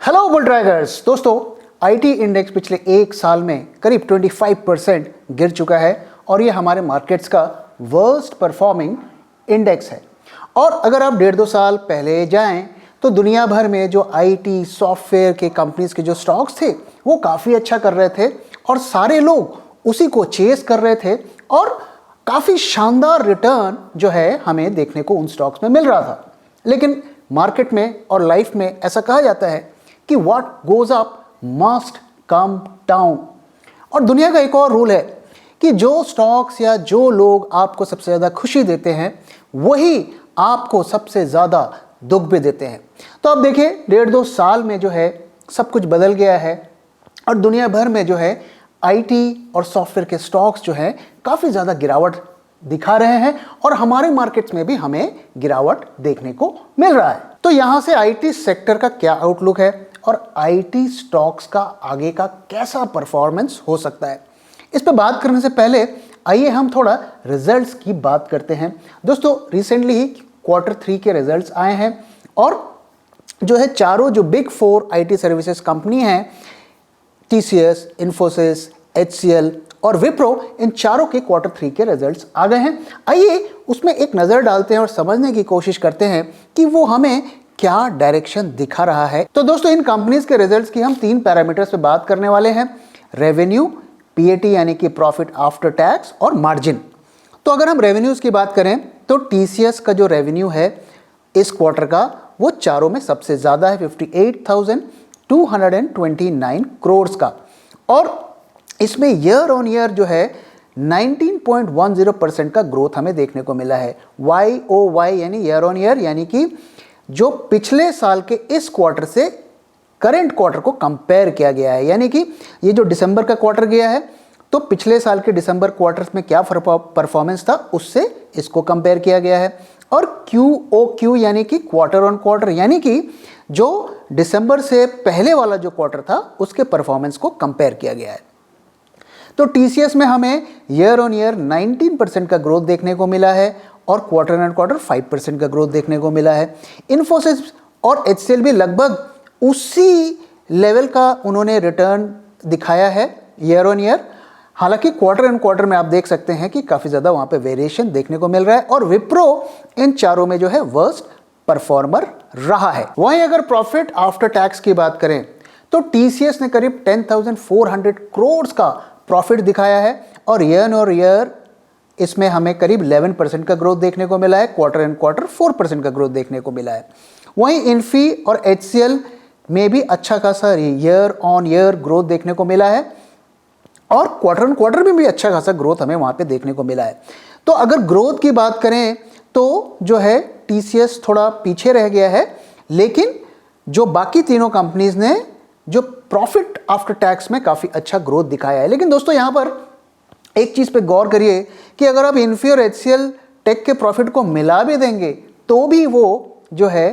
Hello bull ड्रैगर्स। दोस्तों, IT index पिछले एक साल में करीब 25% गिर चुका है और ये हमारे मार्केट्स का वर्स्ट परफॉर्मिंग इंडेक्स है। और अगर आप 1.5-2 साल पहले जाएं तो दुनिया भर में जो आईटी सॉफ्टवेयर के कंपनीज के जो स्टॉक्स थे वो काफ़ी अच्छा कर रहे थे और सारे लोग उसी को चेस कर रहे थे और काफ़ी शानदार रिटर्न जो है हमें देखने को उन स्टॉक्स में मिल रहा था। लेकिन मार्केट में और लाइफ में ऐसा कहा जाता है कि what goes up must come down. और दुनिया का एक और रूल है कि जो स्टॉक्स या जो लोग आपको सबसे ज़्यादा खुशी देते हैं वही आपको सबसे ज़्यादा दुख भी देते हैं। तो अब देखिए 1.5-2 साल में जो है सब कुछ बदल गया है और दुनिया भर में जो है आईटी और सॉफ्टवेयर के स्टॉक्स जो है काफ़ी ज़्यादा गिरावट दिखा रहे हैं और हमारे मार्केट्स में भी हमें गिरावट देखने को मिल रहा है। तो यहाँ से आईटी सेक्टर का क्या आउटलुक है और आईटी स्टॉक्स का आगे का कैसा परफॉर्मेंस हो सकता है, इस पर बात करने से पहले आइए हम थोड़ा रिजल्ट्स की बात करते हैं। दोस्तों, रिसेंटली ही Q3 के रिजल्ट्स आए हैं और जो है चारों जो बिग 4 आईटी सर्विसेज कंपनी हैं, टीसीएस, इन्फोसिस, HCL और विप्रो, इन चारों के Q3 के रिजल्ट्स आ गए हैं। आइए उसमें एक नज़र डालते हैं और समझने की कोशिश करते हैं कि वो हमें क्या डायरेक्शन दिखा रहा है। तो दोस्तों, इन कंपनीज के रिजल्ट्स की हम 3 पैरामीटर्स पे बात करने वाले हैं: रेवेन्यू, पीएटी यानी कि प्रॉफिट आफ्टर टैक्स, और मार्जिन। तो अगर हम रेवेन्यूज की बात करें तो टीसीएस का जो रेवेन्यू है इस क्वार्टर का वो चारों में सबसे ज़्यादा है, 58,229 करोड़ का। और इसमें ईयर ऑन ईयर जो है 19.10% का ग्रोथ हमें देखने को मिला है। YOY यानी ईयर ऑन ईयर, यानी कि जो पिछले साल के इस क्वार्टर से करंट क्वार्टर को कंपेयर किया गया है, यानी कि ये जो दिसंबर का क्वार्टर गया है तो पिछले साल के दिसंबर क्वार्टर में क्या परफॉर्मेंस था उससे इसको कंपेयर किया गया है। और QOQ यानी कि क्वार्टर ऑन क्वार्टर, यानी कि जो दिसंबर से पहले वाला जो क्वार्टर था उसके परफॉर्मेंस को कंपेयर किया गया है। तो टीसीएस में हमें ईयर ऑन ईयर 19% का ग्रोथ देखने को मिला है और क्वार्टर ऑन क्वार्टर 5% का ग्रोथ देखने को मिला है। इन्फोसिस और HCL भी लगभग उसी लेवल का उन्होंने रिटर्न दिखाया है ईयर ऑन ईयर। हालांकि क्वार्टर ऑन क्वार्टर में आप देख सकते हैं कि काफ़ी ज़्यादा वहाँ पे वेरिएशन देखने को मिल रहा है और विप्रो इन चारों में जो है वर्स्ट परफॉर्मर रहा है। वहीं अगर प्रॉफिट आफ्टर टैक्स की बात करें तो टीसीएस ने करीब 10,400 करोड़ का प्रॉफिट दिखाया है और ईयर इसमें हमें करीब 11% का ग्रोथ देखने को मिला है। क्वार्टर एंड क्वार्टर 4% का ग्रोथ देखने को मिला है। वहीं इन्फी और HCL में भी अच्छा खासा ईयर ऑन ईयर ग्रोथ देखने को मिला है और क्वार्टर ऑन क्वार्टर में भी अच्छा खासा ग्रोथ हमें वहाँ पे देखने को मिला है। तो अगर ग्रोथ की बात करें तो जो है टीसीएस थोड़ा पीछे रह गया है, लेकिन जो बाकी तीनों कंपनीज ने जो प्रॉफिट आफ्टर टैक्स में काफ़ी अच्छा ग्रोथ दिखाया है। लेकिन दोस्तों, यहाँ पर एक चीज़ पे गौर करिए कि अगर आप इन्फी और HCL टेक के प्रॉफिट को मिला भी देंगे तो भी वो जो है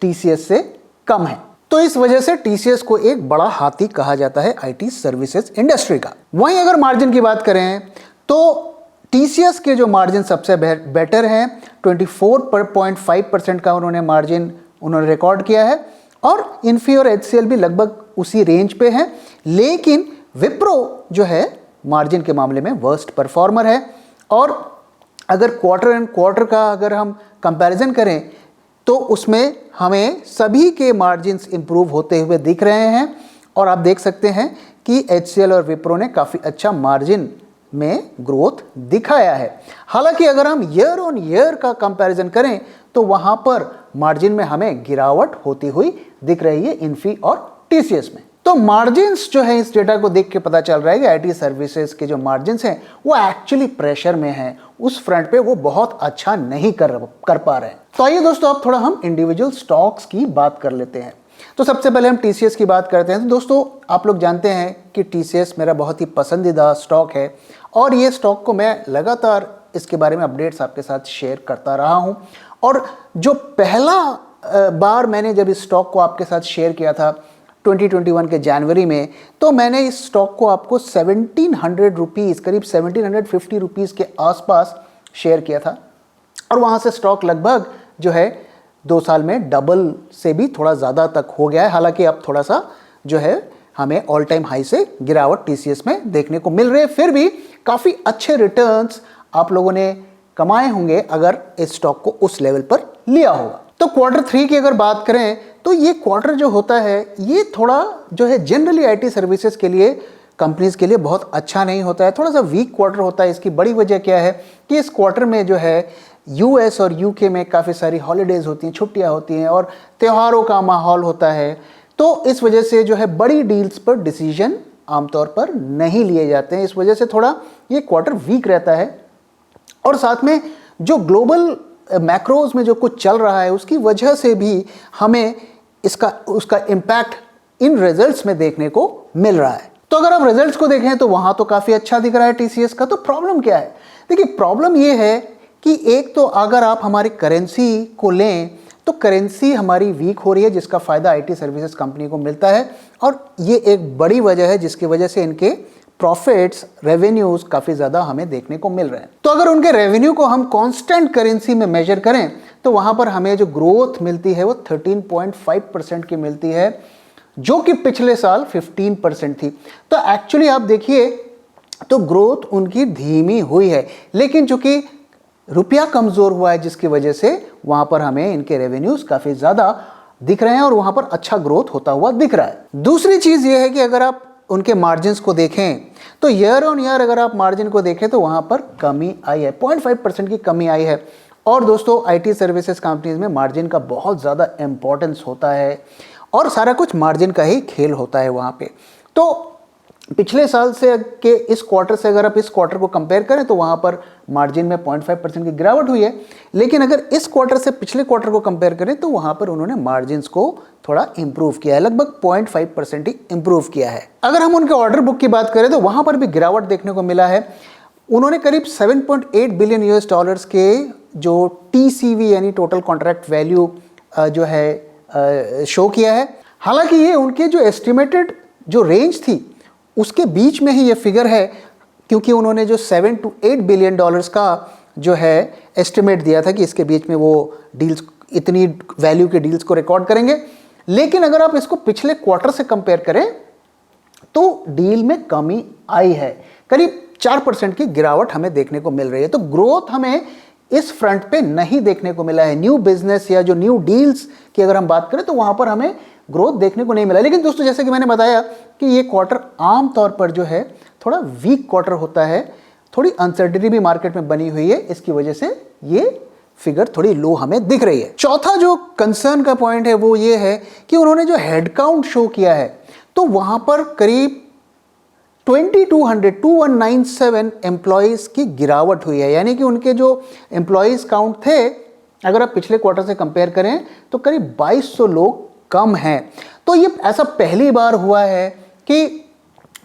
टीसीएस से कम है। तो इस वजह से टीसीएस को एक बड़ा हाथी कहा जाता है आईटी सर्विसेज इंडस्ट्री का। वहीं अगर मार्जिन की बात करें तो टीसीएस के जो मार्जिन सबसे बेटर हैं, 24.5% का उन्होंने मार्जिन रिकॉर्ड किया है और इन्फी और HCL भी लगभग उसी रेंज पे हैं। लेकिन विप्रो जो है मार्जिन के मामले में वर्स्ट परफॉर्मर है और अगर क्वार्टर एंड क्वार्टर का अगर हम कंपैरिजन करें तो उसमें हमें सभी के मार्जिन्स इंप्रूव होते हुए दिख रहे हैं और आप देख सकते हैं कि HCL और विप्रो ने काफ़ी अच्छा मार्जिन में ग्रोथ दिखाया है। हालांकि अगर हम ईयर ऑन ईयर का कंपैरिजन करें तो वहाँ पर मार्जिन में हमें गिरावट होती हुई दिख रही है इन्फी और टीसीएस में। तो मार्जिन्स जो है इस डेटा को देख के पता चल रहा है कि आईटी सर्विसेज के जो मार्जिन्स हैं वो एक्चुअली प्रेशर में हैं, उस फ्रंट पे वो बहुत अच्छा नहीं कर पा रहे हैं। तो आइए दोस्तों, अब थोड़ा हम इंडिविजुअल स्टॉक्स की बात कर लेते हैं। तो सबसे पहले हम टीसीएस की बात करते हैं। तो दोस्तों, आप लोग जानते हैं कि टीसीएस मेरा बहुत ही पसंदीदा स्टॉक है और ये स्टॉक को मैं लगातार इसके बारे में अपडेट्स आपके साथ शेयर करता रहा हूँ। और जो पहला बार मैंने जब इस स्टॉक को आपके साथ शेयर किया था 2021 के जनवरी में, तो मैंने इस स्टॉक को आपको 1700 रुपीज़, करीब 1750 रुपीज़ के आसपास शेयर किया था और वहाँ से स्टॉक लगभग जो है 2 साल में डबल से भी थोड़ा ज़्यादा तक हो गया है। हालांकि अब थोड़ा सा जो है हमें ऑल टाइम हाई से गिरावट टीसीएस में देखने को मिल रही है। फिर भी काफ़ी अच्छे रिटर्न्स आप लोगों ने कमाए होंगे अगर इस स्टॉक को उस लेवल पर लिया होगा। तो क्वार्टर 3 की अगर बात करें तो ये क्वार्टर जो होता है ये थोड़ा जो है जनरली आईटी सर्विसेज के लिए, कंपनीज के लिए बहुत अच्छा नहीं होता है, थोड़ा सा वीक क्वार्टर होता है। इसकी बड़ी वजह क्या है कि इस क्वार्टर में जो है यूएस और यूके में काफ़ी सारी हॉलीडेज होती हैं, छुट्टियां होती हैं और त्योहारों का माहौल होता है। तो इस वजह से जो है बड़ी डील्स पर डिसीजन आमतौर पर नहीं लिए जाते हैं। इस वजह से थोड़ा ये क्वार्टर वीक रहता है। और साथ में जो ग्लोबल मैक्रोज में जो कुछ चल रहा है उसकी वजह से भी हमें उसका इम्पैक्ट इन रिजल्ट्स में देखने को मिल रहा है। तो अगर आप रिजल्ट्स को देखें तो वहां तो काफ़ी अच्छा दिख रहा है टीसीएस का। तो प्रॉब्लम क्या है? देखिए, प्रॉब्लम ये है कि एक तो अगर आप हमारी करेंसी को लें तो करेंसी हमारी वीक हो रही है, जिसका फ़ायदा आईटी सर्विसेज कंपनी को मिलता है और ये एक बड़ी वजह है जिसकी वजह से इनके प्रॉफिट्स, रेवेन्यूज काफ़ी ज़्यादा हमें देखने को मिल रहे हैं। तो अगर उनके रेवेन्यू को हम कांस्टेंट करेंसी में मेजर करें तो वहाँ पर हमें जो ग्रोथ मिलती है वो 13.5% की मिलती है, जो कि पिछले साल 15% थी। तो एक्चुअली आप देखिए तो ग्रोथ उनकी धीमी हुई है, लेकिन चूंकि रुपया कमज़ोर हुआ है जिसकी वजह से वहाँ पर हमें इनके रेवेन्यूज़ काफ़ी ज़्यादा दिख रहे हैं और वहाँ पर अच्छा ग्रोथ होता हुआ दिख रहा है। दूसरी चीज़ ये है कि अगर आप उनके मार्जिन्स को देखें तो ईयर ऑन ईयर अगर आप मार्जिन को देखें तो वहाँ पर कमी आई है, 0.5% की कमी आई है। और दोस्तों, आईटी सर्विसेज कंपनीज में मार्जिन का बहुत ज़्यादा इंपॉर्टेंस होता है और सारा कुछ मार्जिन का ही खेल होता है वहाँ पे। तो पिछले साल से के इस क्वार्टर से अगर आप इस क्वार्टर को कंपेयर करें तो वहाँ पर मार्जिन में 0.5% की गिरावट हुई है, लेकिन अगर इस क्वार्टर से पिछले क्वार्टर को कंपेयर करें तो वहाँ पर उन्होंने मार्जिन्स को थोड़ा इंप्रूव किया है, लगभग 0.5% ही इंप्रूव किया है। अगर हम उनके ऑर्डर बुक की बात करें तो वहाँ पर भी गिरावट देखने को मिला है। उन्होंने करीब 7.8 बिलियन यूएस डॉलर्स के जो टीसीवी यानी टोटल कॉन्ट्रैक्ट वैल्यू जो है शो किया है। हालांकि ये उनके जो एस्टिमेटेड जो रेंज थी उसके बीच में ही ये फिगर है, क्योंकि उन्होंने जो 7 to 8 बिलियन डॉलर्स का जो है एस्टिमेट दिया था कि इसके बीच में वो डील्स, इतनी वैल्यू के डील्स को रिकॉर्ड करेंगे। लेकिन अगर आप इसको पिछले क्वार्टर से कंपेयर करें तो डील में कमी आई है, करीब 4% की गिरावट हमें देखने को मिल रही है। तो ग्रोथ हमें इस फ्रंट पे नहीं देखने को मिला है। न्यू बिजनेस या जो न्यू डील्स की अगर हम बात करें तो वहां पर हमें ग्रोथ देखने को नहीं मिला। लेकिन दोस्तों, जैसे कि मैंने बताया कि ये क्वार्टर आम तौर पर जो है थोड़ा वीक क्वार्टर होता है, थोड़ी अनसर्टेनिटी भी मार्केट में बनी हुई है, इसकी वजह से ये फिगर थोड़ी लो हमें दिख रही है। चौथा जो कंसर्न का पॉइंट है वो ये है कि उन्होंने जो हेडकाउंट शो किया है तो वहां पर करीब 2197 एम्प्लॉयज़ की गिरावट हुई है। यानी कि उनके जो एम्प्लॉयज़ काउंट थे अगर आप पिछले क्वार्टर से कंपेयर करें तो करीब 2200 लोग कम हैं। तो ये ऐसा पहली बार हुआ है कि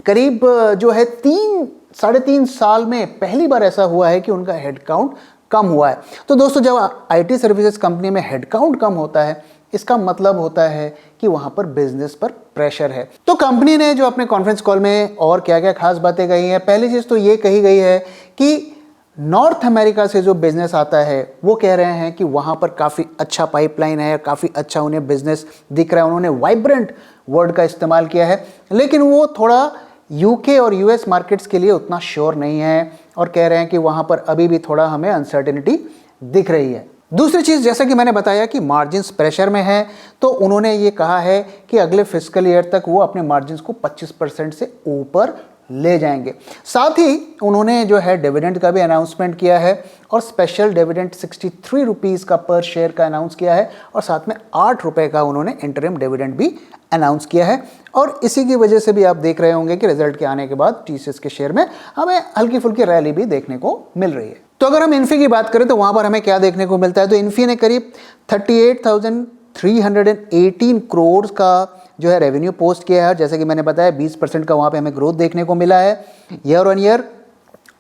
करीब जो है 3-3.5 साल में पहली बार ऐसा हुआ है कि उनका हेडकाउंट कम हुआ है। तो दोस्तों, जब आईटी सर्विसेज कंपनी में हेडकाउंट कम होता है इसका मतलब होता है कि वहां पर बिजनेस पर प्रेशर है। तो कंपनी ने जो अपने कॉन्फ्रेंस कॉल में और क्या क्या खास बातें कही हैं, पहली चीज़ तो ये कही गई है कि नॉर्थ अमेरिका से जो बिजनेस आता है वो कह रहे हैं कि वहाँ पर काफ़ी अच्छा पाइपलाइन है, काफ़ी अच्छा उन्हें बिजनेस दिख रहा है। उन्होंने वाइब्रेंट वर्ड का इस्तेमाल किया है, लेकिन वो थोड़ा यूके और यूएस मार्केट्स के लिए उतना श्योर नहीं है और कह रहे हैं कि वहाँ पर अभी भी थोड़ा हमें अनसर्टेनिटी दिख रही है। दूसरी चीज़, जैसा कि मैंने बताया कि मार्जिन्स प्रेशर में है, तो उन्होंने ये कहा है कि अगले फिस्कल ईयर तक वो अपने मार्जिन्स को 25% से ऊपर ले जाएंगे। साथ ही उन्होंने जो है डिविडेंड का भी अनाउंसमेंट किया है और स्पेशल डिविडेंड 63 रुपीज़ का पर शेयर का अनाउंस किया है और साथ में 8 रुपये का उन्होंने इंटरिम डिविडेंड भी अनाउंस किया है। और इसी की वजह से भी आप देख रहे होंगे कि रिजल्ट के आने के बाद टीसीएस के शेयर में हमें हल्की फुल्की रैली भी देखने को मिल रही है। तो अगर हम इन्फी की बात करें तो वहाँ पर हमें क्या देखने को मिलता है, तो इन्फी ने करीब 38,318 करोड़ का जो है रेवेन्यू पोस्ट किया है। जैसे कि मैंने बताया 20% का वहाँ पे हमें ग्रोथ देखने को मिला है ईयर ऑन ईयर।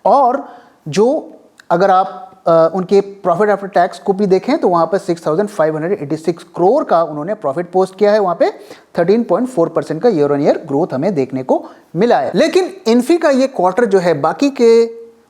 और जो अगर आप उनके प्रॉफिट आफ्टर टैक्स को भी देखें तो वहाँ पर 6,586 करोड़ का उन्होंने प्रॉफिट पोस्ट किया है। वहाँ पे 13.4% का ईयर ऑन ईयर ग्रोथ हमें देखने को मिला है। लेकिन इन्फी का ये क्वार्टर जो है बाकी के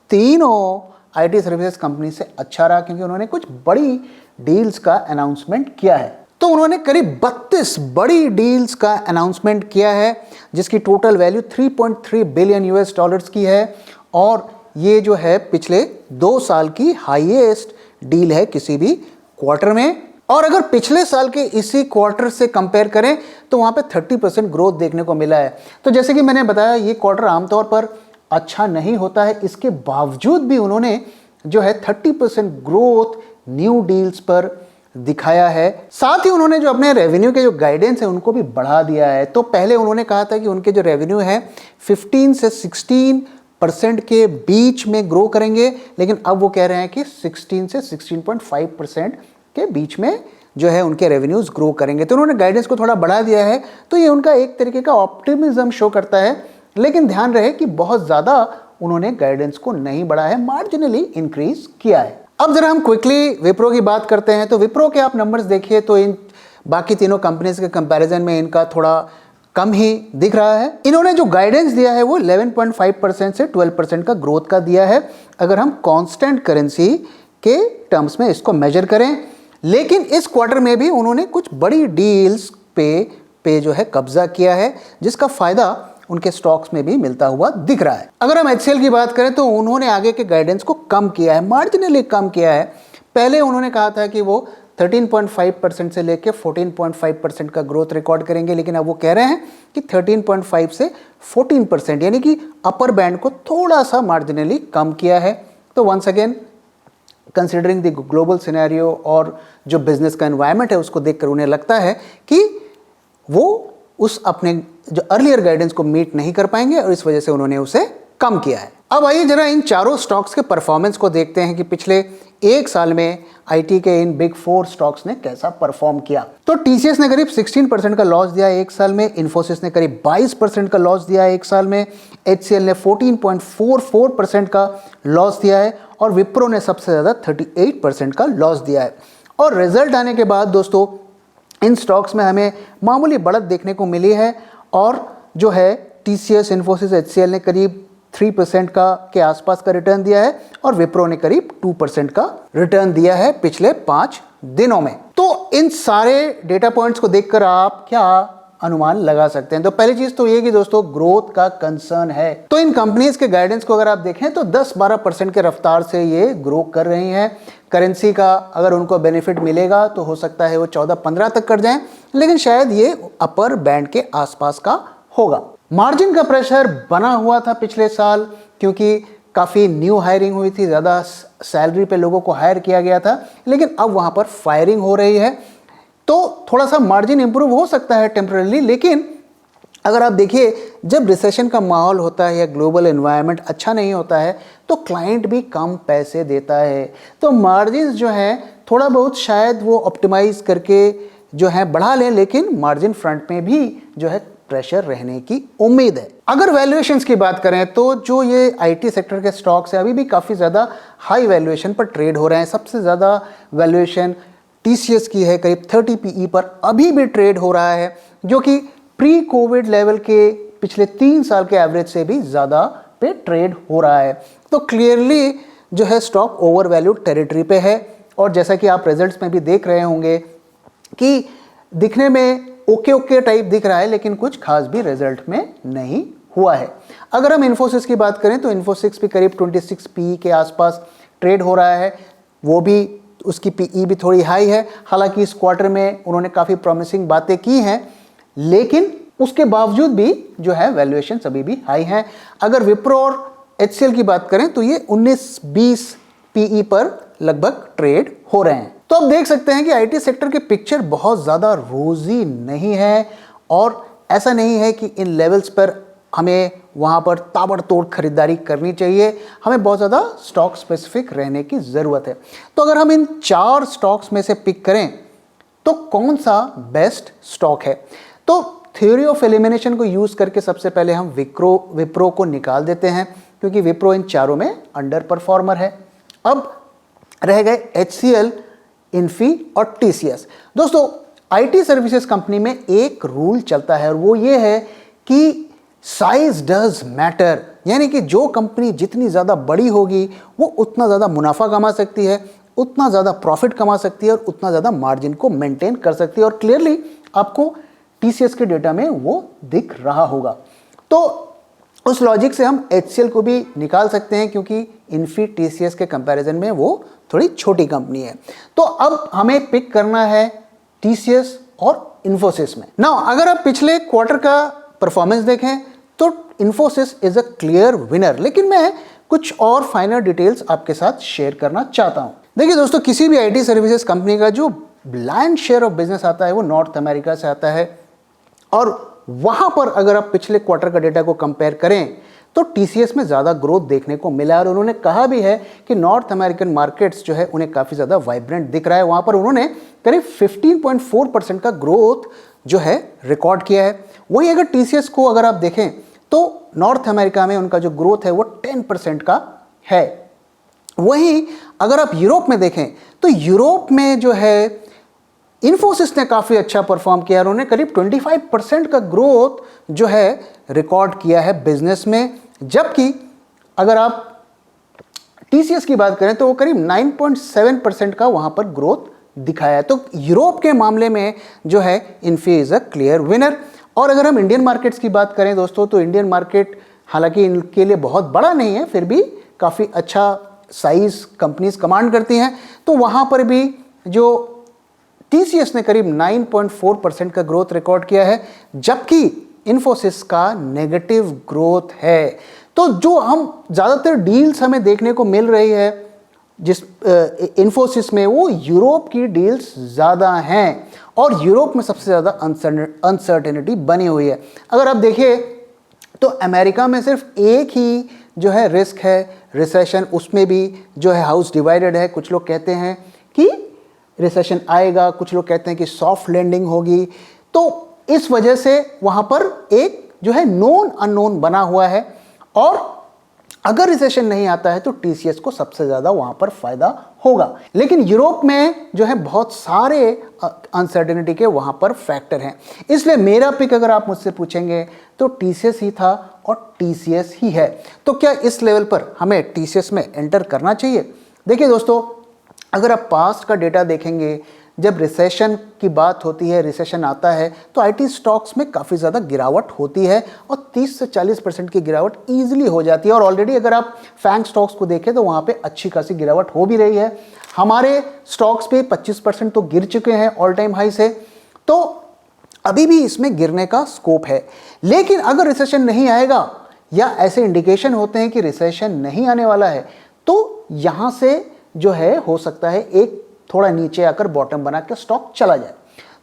तीनों आईटी सर्विसेज कंपनी से अच्छा रहा, क्योंकि उन्होंने कुछ बड़ी डील्स का अनाउंसमेंट किया है। तो उन्होंने करीब 32 बड़ी डील्स का अनाउंसमेंट किया है, जिसकी total value 3.3 billion US dollars की है, और ये जो है पिछले 2 साल की हाईएस्ट डील है किसी भी क्वार्टर में। और अगर पिछले साल के इसी क्वार्टर से कंपेयर करें तो वहां पे 30% ग्रोथ देखने को मिला है। तो जैसे कि मैंने बताया, ये क्वार्टर आमतौर पर अच्छा नहीं होता है, इसके बावजूद भी उन्होंने जो है 30% ग्रोथ न्यू डील्स पर दिखाया है। साथ ही उन्होंने जो अपने रेवेन्यू के जो गाइडेंस है उनको भी बढ़ा दिया है। तो पहले उन्होंने कहा था कि उनके जो रेवेन्यू है 15 से 16% के बीच में ग्रो करेंगे, लेकिन अब वो कह रहे हैं कि 16 से 16.5% के बीच में जो है उनके रेवेन्यूज ग्रो करेंगे। तो उन्होंने गाइडेंस को थोड़ा बढ़ा दिया है। तो ये उनका एक तरीके का ऑप्टिमिज्म शो करता है, लेकिन ध्यान रहे कि बहुत ज़्यादा उन्होंने गाइडेंस को नहीं बढ़ाया है, मार्जिनली इंक्रीज किया है। अब जरा हम क्विकली विप्रो की बात करते हैं। तो विप्रो के आप नंबर्स देखिए तो इन बाकी तीनों कंपनीज के कंपैरिजन में इनका थोड़ा कम ही दिख रहा है। इन्होंने जो गाइडेंस दिया है वो 11.5% से 12% का ग्रोथ का दिया है, अगर हम कांस्टेंट करेंसी के टर्म्स में इसको मेजर करें। लेकिन इस क्वार्टर में भी उन्होंने कुछ बड़ी डील्स पे जो है कब्जा किया है, जिसका फायदा उनके स्टॉक्स में भी मिलता हुआ दिख रहा है। अगर हम HCL की बात करें तो उन्होंने आगे के गाइडेंस को कम किया है, मार्जिनली कम किया है। पहले उन्होंने कहा था कि वो 13.5% से लेके 14.5% का ग्रोथ रिकॉर्ड करेंगे, लेकिन अब वो कह रहे हैं कि 13.5 से 14%, यानी कि अपर बैंड को थोड़ा सा मार्जिनली कम किया है। तो once again considering the global scenario और जो बिजनेस का एनवायरनमेंट है उसको देखकर उन्हें लगता है कि वो उस अपने जो अर्लियर गाइडेंस को मीट नहीं कर पाएंगे, और इस वजह से उन्होंने उसे कम किया है। अब आइए जरा इन चारों स्टॉक्स के परफॉर्मेंस को देखते हैं कि पिछले एक साल में आईटी के इन बिग 4 स्टॉक्स ने कैसा परफॉर्म किया। तो टीसीएस ने करीब 16% का लॉस दिया एक साल में, इन्फोसिस ने करीब 22% का लॉस दिया एक साल में, HCL ने 14.44% का लॉस दिया है, और विप्रो ने सबसे ज़्यादा 38% का लॉस दिया है। और रिजल्ट आने के बाद दोस्तों इन स्टॉक्स में हमें मामूली बढ़त देखने को मिली है, और जो है टीसीएस, इन्फोसिस, HCL ने करीब 3% के आसपास का रिटर्न दिया है, और विप्रो ने करीब 2% का रिटर्न दिया है पिछले 5 दिनों में। तो इन सारे डेटा पॉइंट्स को देखकर आप क्या अनुमान लगा सकते हैं? तो पहली चीज तो ये कि दोस्तों ग्रोथ का कंसर्न है। तो इन कंपनीज के गाइडेंस को अगर आप देखें तो 10-12% के रफ्तार से ये ग्रो कर रही हैं। करेंसी का अगर उनको बेनिफिट मिलेगा तो हो सकता है वो 14-15 तक कर जाएं, लेकिन शायद ये अपर बैंड के आसपास का होगा। मार्जिन का प्रेशर बना हुआ था पिछले साल, क्योंकि काफ़ी न्यू हायरिंग हुई थी, ज़्यादा सैलरी पे लोगों को हायर किया गया था, लेकिन अब वहाँ पर फायरिंग हो रही है। तो थोड़ा सा मार्जिन इंप्रूव हो सकता है टेम्पररी, लेकिन अगर आप देखिए जब रिसेशन का माहौल होता है या ग्लोबल एनवायरनमेंट अच्छा नहीं होता है तो क्लाइंट भी कम पैसे देता है। तो मार्जिन्स जो है थोड़ा बहुत शायद वो ऑप्टिमाइज करके जो है बढ़ा लें, लेकिन मार्जिन फ्रंट में भी जो है प्रेशर रहने की उम्मीद है। अगर वैल्यूएशंस की बात करें तो जो ये आईटी सेक्टर के स्टॉक्स है अभी भी काफ़ी ज़्यादा हाई वैल्यूएशन पर ट्रेड हो रहे हैं। सबसे ज़्यादा वैल्यूएशन टीसीएस की है, करीब 30 PE पर अभी भी ट्रेड हो रहा है, जो कि प्री कोविड लेवल के पिछले 3 साल के एवरेज से भी ज़्यादा पे ट्रेड हो रहा है। तो क्लियरली जो है स्टॉक ओवर वैल्यूड टेरिटरी पे है, और जैसा कि आप रिजल्ट्स में भी देख रहे होंगे कि दिखने में ओके टाइप दिख रहा है, लेकिन कुछ खास भी रिजल्ट में नहीं हुआ है। अगर हम इन्फोसिस की बात करें तो इन्फोसिस भी करीब 26 PE के आसपास ट्रेड हो रहा है, वो भी उसकी PE भी थोड़ी हाई है। हालांकि इस क्वार्टर में उन्होंने काफ़ी प्रॉमिसिंग बातें की हैं, लेकिन उसके बावजूद भी जो है वैल्यूएशन अभी भी हाई हैं। अगर विप्रो और HCL की बात करें तो ये 19-20 PE पर लगभग ट्रेड हो रहे हैं। तो आप देख सकते हैं कि आईटी सेक्टर की पिक्चर बहुत ज़्यादा रोजी नहीं है, और ऐसा नहीं है कि इन लेवल्स पर हमें वहाँ पर ताबड़तोड़ खरीदारी करनी चाहिए। हमें बहुत ज़्यादा स्टॉक स्पेसिफिक रहने की ज़रूरत है। तो अगर हम इन 4 स्टॉक्स में से पिक करें तो कौन सा बेस्ट स्टॉक है? तो थ्योरी ऑफ एलिमिनेशन को यूज़ करके सबसे पहले हम विप्रो को निकाल देते हैं, क्योंकि विप्रो इन चारों में अंडर परफॉर्मर है। अब रह गए HCL, इन्फी और टीसीएस। दोस्तों आईटी सर्विसेज कंपनी में एक रूल चलता है, और वो ये है कि साइज डज मैटर, यानी कि जो कंपनी जितनी ज़्यादा बड़ी होगी वो उतना ज़्यादा मुनाफा कमा सकती है, उतना ज़्यादा प्रॉफिट कमा सकती है और उतना ज़्यादा मार्जिन को मेंटेन कर सकती है। और क्लियरली आपको टीसीएस के डेटा में वो दिख रहा होगा। तो उस लॉजिक से हम HCL को भी निकाल सकते हैं, क्योंकि इन्फी टीसीएस के कंपैरिजन में वो थोड़ी छोटी कंपनी है। तो अब हमें पिक करना है टीसीएस और इन्फोसिस में। नाउ अगर आप पिछले क्वार्टर का परफॉर्मेंस देखें तो Infosys is a clear winner, लेकिन मैं कुछ और फाइनल डिटेल्स आपके साथ शेयर करना चाहता हूं। देखिए दोस्तों, किसी भी आईटी सर्विसेज कंपनी का जो लायन शेयर ऑफ बिजनेस आता है वो नॉर्थ अमेरिका से आता है, और वहां पर अगर आप पिछले क्वार्टर का डेटा को कंपेयर करें तो टीसीएस में ज़्यादा ग्रोथ देखने को मिला। और उन्होंने कहा भी है कि नॉर्थ अमेरिकन मार्केट्स जो है उन्हें काफ़ी ज़्यादा वाइब्रेंट दिख रहा है। वहां पर उन्होंने करीब 15.4% का ग्रोथ जो है रिकॉर्ड किया है। वहीं अगर टीसीएस को अगर आप देखें तो नॉर्थ अमेरिका में उनका जो ग्रोथ है वो 10% का है। वहीं अगर आप यूरोप में देखें तो यूरोप में जो है इन्फोसिस ने काफ़ी अच्छा परफॉर्म किया है। उन्होंने करीब 25% का ग्रोथ जो है रिकॉर्ड किया है बिजनेस में, जबकि अगर आप टीसीएस की बात करें तो वो करीब 9.7% का वहाँ पर ग्रोथ दिखाया है। तो यूरोप के मामले में जो है Infy is a clear winner. और अगर हम इंडियन मार्केट्स की बात करें दोस्तों, तो इंडियन मार्केट हालांकि इनके लिए बहुत बड़ा नहीं है, फिर भी काफ़ी अच्छा साइज कंपनीज कमांड करती हैं। तो वहाँ पर भी जो टीसीएस ने करीब 9.4% का ग्रोथ रिकॉर्ड किया है, जबकि इन्फोसिस का नेगेटिव ग्रोथ है। तो जो हम ज़्यादातर डील्स हमें देखने को मिल रही है जिस इन्फोसिस में, वो यूरोप की डील्स ज़्यादा हैं और यूरोप में सबसे ज़्यादा अनसर्टेनिटी बनी हुई है। अगर आप देखिए तो अमेरिका में सिर्फ एक ही जो है रिस्क है रिसेशन, उसमें भी जो है हाउस डिवाइडेड है। कुछ लोग कहते हैं कि रिसेशन आएगा, कुछ लोग कहते हैं कि सॉफ्ट लैंडिंग होगी। तो इस वजह से वहाँ पर एक जो है नोन अननोन बना हुआ है, और अगर रिसेशन नहीं आता है तो टीसीएस को सबसे ज़्यादा वहाँ पर फायदा होगा। लेकिन यूरोप में जो है बहुत सारे अनसर्टेनिटी के वहाँ पर फैक्टर हैं, इसलिए मेरा पिक अगर आप मुझसे पूछेंगे तो टीसीएस ही था और टीसीएस ही है। तो क्या इस लेवल पर हमें टीसीएस में एंटर करना चाहिए? देखिए दोस्तों, अगर आप पास्ट का डेटा देखेंगे, जब रिसेशन की बात होती है, रिसेशन आता है तो आईटी स्टॉक्स में काफ़ी ज़्यादा गिरावट होती है और 30 से 40% की गिरावट ईजिली हो जाती है। और ऑलरेडी अगर आप फैंग स्टॉक्स को देखें तो वहाँ पे अच्छी खासी गिरावट हो भी रही है। हमारे स्टॉक्स पे 25% तो गिर चुके हैं ऑल टाइम हाई से, तो अभी भी इसमें गिरने का स्कोप है। लेकिन अगर रिसेशन नहीं आएगा या ऐसे इंडिकेशन होते हैं कि रिसेशन नहीं आने वाला है, तो यहाँ से जो है हो सकता है एक थोड़ा नीचे आकर बॉटम बना के स्टॉक चला जाए।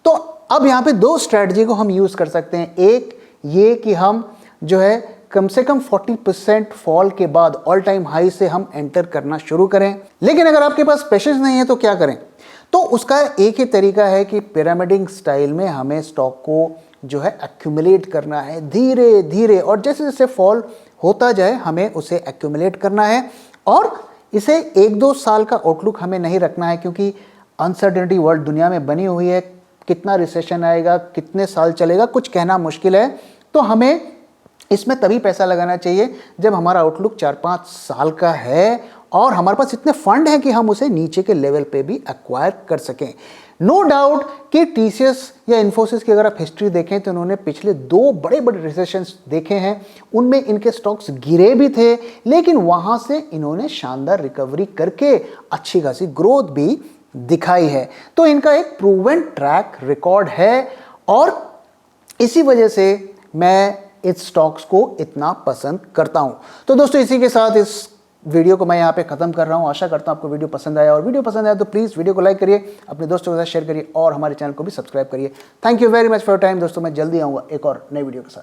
तो अब यहाँ पे दो स्ट्रैटेजी को हम यूज़ कर सकते हैं। एक ये कि हम जो है कम से कम 40% फॉल के बाद ऑल टाइम हाई से हम एंटर करना शुरू करें। लेकिन अगर आपके पास पेशेंस नहीं है तो क्या करें? तो उसका एक ही तरीका है कि पिरामिडिंग स्टाइल में हमें स्टॉक को जो है एक्यूमुलेट करना है धीरे धीरे, और जैसे जैसे फॉल होता जाए हमें उसे एक्यूमुलेट करना है। और इसे 1-2 साल का आउटलुक हमें नहीं रखना है, क्योंकि अनसर्टेनिटी वर्ल्ड दुनिया में बनी हुई है। कितना रिसेशन आएगा, कितने साल चलेगा, कुछ कहना मुश्किल है। तो हमें इसमें तभी पैसा लगाना चाहिए जब हमारा आउटलुक 4-5 साल का है और हमारे पास इतने फंड हैं कि हम उसे नीचे के लेवल पे भी एक्वायर कर सकें। नो डाउट कि टीसीएस या इन्फोसिस की अगर आप हिस्ट्री देखें तो उन्होंने पिछले 2 बड़े बड़े रिसेशंस देखे हैं, उनमें इनके स्टॉक्स गिरे भी थे, लेकिन वहाँ से इन्होंने शानदार रिकवरी करके अच्छी खासी ग्रोथ भी दिखाई है। तो इनका एक प्रूवन ट्रैक रिकॉर्ड है और इसी वजह से मैं इस स्टॉक्स को इतना पसंद करता हूँ। तो दोस्तों, इसी के साथ इस वीडियो को मैं यहाँ पे खत्म कर रहा हूँ। आशा करता हूँ आपको वीडियो पसंद आया, और वीडियो पसंद आया तो प्लीज़ वीडियो को लाइक करिए, अपने दोस्तों के साथ शेयर करिए और हमारे चैनल को भी सब्सक्राइब करिए। Thank you very much for your time दोस्तों। मैं जल्दी आऊँगा एक और नई वीडियो के साथ।